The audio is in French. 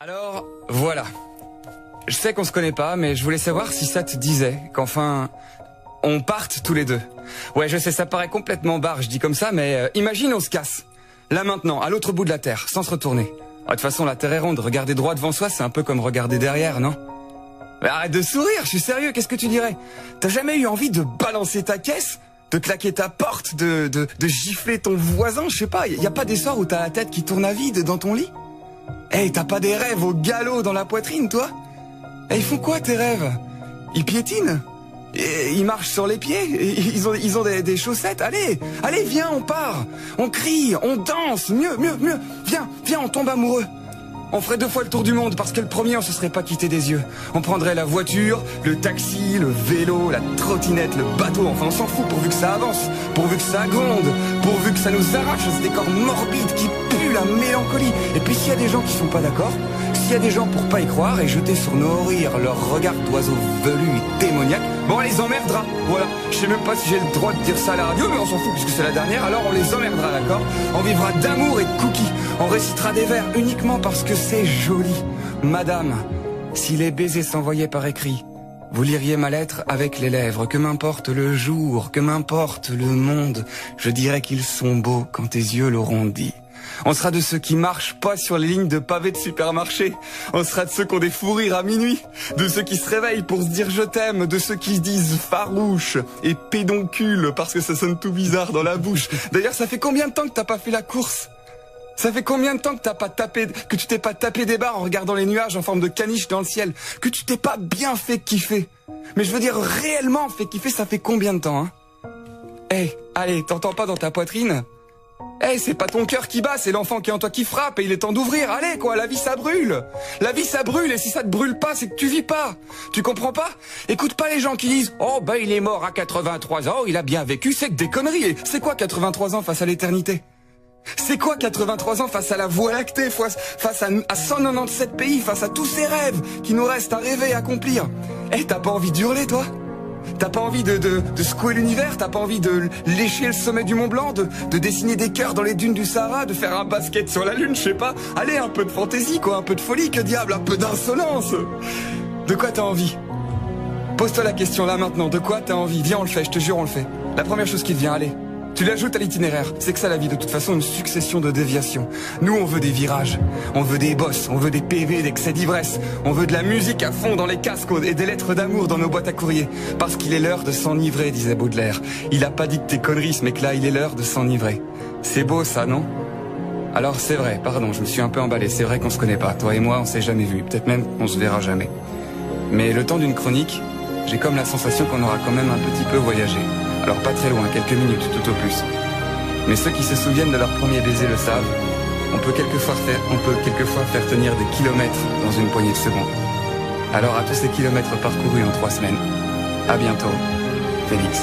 Alors, voilà. Je sais qu'on se connaît pas, mais je voulais savoir si ça te disait qu'enfin, on parte tous les deux. Ouais, je sais, ça paraît complètement barre, je dis comme ça, mais imagine on se casse. Là maintenant, à l'autre bout de la Terre, sans se retourner. De toute façon, la Terre est ronde, regarder droit devant soi, c'est un peu comme regarder derrière, non? Mais arrête de sourire, je suis sérieux, qu'est-ce que tu dirais? T'as jamais eu envie de balancer ta caisse? De claquer ta porte, de gifler ton voisin, je sais pas, y a pas des soirs où t'as la tête qui tourne à vide dans ton lit? Hey, t'as pas des rêves au galop dans la poitrine, toi? Hey, ils font quoi tes rêves? Ils piétinent? Et ils marchent sur les pieds? Ils ont des chaussettes? Allez, viens, on part! On crie, on danse, mieux, viens, on tombe amoureux! On ferait 2 fois le tour du monde parce que le premier on se serait pas quitté des yeux. On prendrait la voiture, le taxi, le vélo, la trottinette, le bateau, enfin on s'en fout pourvu que ça avance, pourvu que ça gronde, pourvu que ça nous arrache ce décor morbide qui pue la mélancolie. Et puis s'il y a des gens qui sont pas d'accord, s'il y a des gens pour pas y croire et jeter sur nos rires leur regard d'oiseau velu et démoniaque, bon on les emmerdera, voilà. Je sais même pas si j'ai le droit de dire ça à la radio, mais on s'en fout puisque c'est la dernière, alors on les emmerdera, d'accord? On vivra d'amour et de cookies, on récitera des vers uniquement parce que c'est joli. Madame, si les baisers s'envoyaient par écrit, vous liriez ma lettre avec les lèvres, que m'importe le jour, que m'importe le monde, je dirais qu'ils sont beaux quand tes yeux l'auront dit. On sera de ceux qui marchent pas sur les lignes de pavés de supermarché. On sera de ceux qui ont des fous rires à minuit. De ceux qui se réveillent pour se dire je t'aime. De ceux qui se disent farouche et pédoncule parce que ça sonne tout bizarre dans la bouche. D'ailleurs, ça fait combien de temps que t'as pas fait la course? Ça fait combien de temps que tu t'es pas tapé des barres en regardant les nuages en forme de caniche dans le ciel? Que tu t'es pas bien fait kiffer? Mais je veux dire réellement fait kiffer, ça fait combien de temps, hein? Hey, allez, t'entends pas dans ta poitrine? Hey, c'est pas ton cœur qui bat, c'est l'enfant qui est en toi qui frappe et il est temps d'ouvrir. Allez quoi, la vie ça brûle. La vie ça brûle et si ça te brûle pas, c'est que tu vis pas. Tu comprends pas? Écoute pas les gens qui disent « Oh ben il est mort à 83 ans, il a bien vécu », c'est que des conneries. Et c'est quoi 83 ans face à l'éternité? C'est quoi 83 ans face à la Voie lactée, face à 197 pays, face à tous ces rêves qui nous restent à rêver et à accomplir? Hey, t'as pas envie d'hurler toi? T'as pas envie de secouer l'univers? T'as pas envie de lécher le sommet du Mont Blanc? De dessiner des cœurs dans les dunes du Sahara? De faire un basket sur la lune? Je sais pas. Allez, un peu de fantaisie quoi, un peu de folie, que diable, un peu d'insolence. De quoi t'as envie? Pose-toi la question là maintenant, de quoi t'as envie? Viens on le fait, je te jure on le fait. La première chose qui te vient, allez. Tu l'ajoutes à l'itinéraire, c'est que ça la vie, de toute façon une succession de déviations. Nous on veut des virages, on veut des bosses, on veut des PV, d'excès d'ivresse, on veut de la musique à fond dans les casques et des lettres d'amour dans nos boîtes à courrier. Parce qu'il est l'heure de s'enivrer, disait Baudelaire. Il a pas dit que t'es conneries ce mec-là, il est l'heure de s'enivrer. C'est beau ça, non? Alors c'est vrai, pardon, je me suis un peu emballé, c'est vrai qu'on se connaît pas, toi et moi on s'est jamais vus, peut-être même qu'on se verra jamais. Mais le temps d'une chronique, j'ai comme la sensation qu'on aura quand même un petit peu voyagé. Alors pas très loin, quelques minutes tout au plus. Mais ceux qui se souviennent de leur premier baiser le savent, on peut quelquefois faire tenir des kilomètres dans une poignée de secondes. Alors à tous ces kilomètres parcourus en 3 semaines, à bientôt, Félix.